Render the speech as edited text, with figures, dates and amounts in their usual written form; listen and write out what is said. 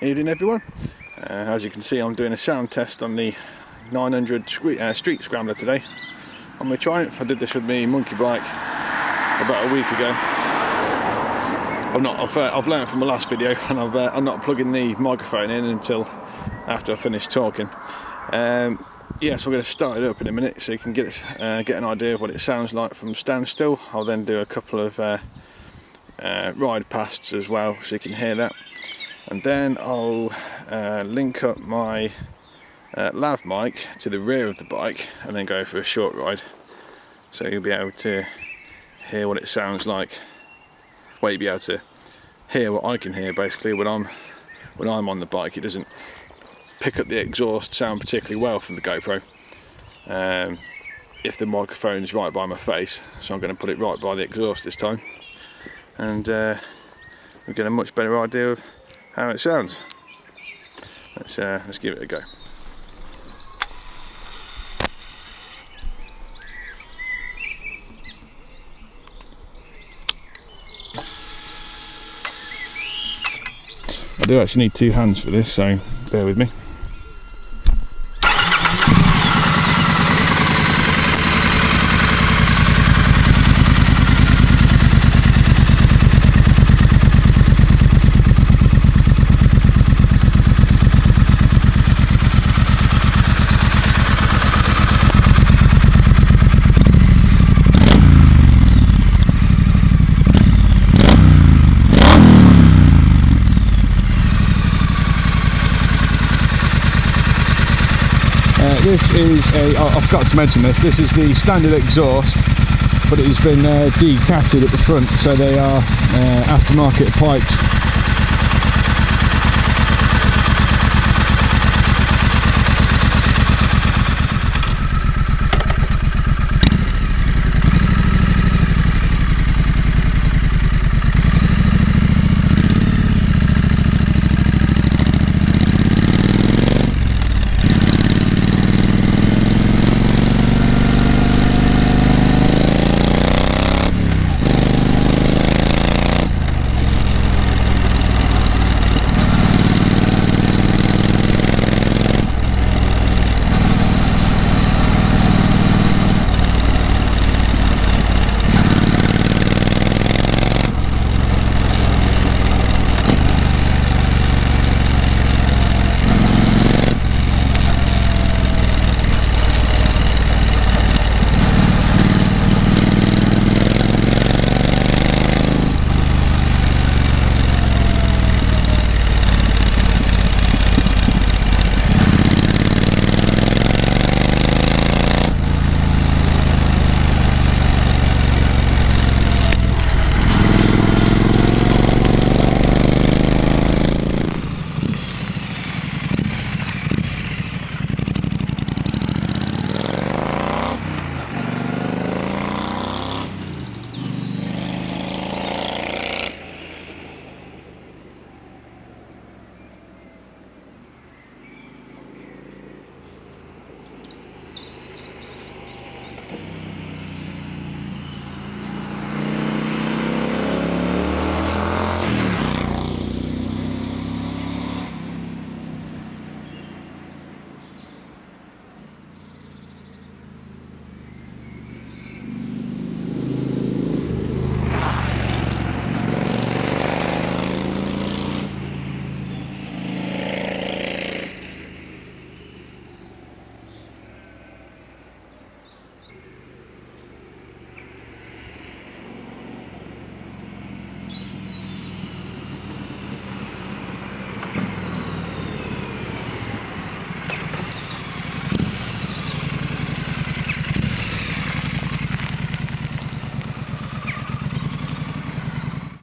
Evening everyone. As you can see, I'm doing a sound test on the 900 street scrambler today on my Triumph. I did this with my monkey bike about a week ago. I've learned from my last video, and I'm not plugging the microphone in until after I finish talking. So we're going to start it up in a minute so you can get an idea of what it sounds like from standstill. I'll then do a couple of ride pasts as well so you can hear that. And then I'll link up my lav mic to the rear of the bike and then go for a short ride, so you'll be able to hear what it sounds like. Well, you'll be able to hear what I can hear basically when I'm on the bike. It doesn't pick up the exhaust sound particularly well from the GoPro if the microphone's right by my face, so I'm going to put it right by the exhaust this time, and we'll get a much better idea of how it sounds. Let's give it a go. I do actually need two hands for this, so bear with me. This is I forgot to mention this is the standard exhaust, but it has been decatted at the front, so they are aftermarket pipes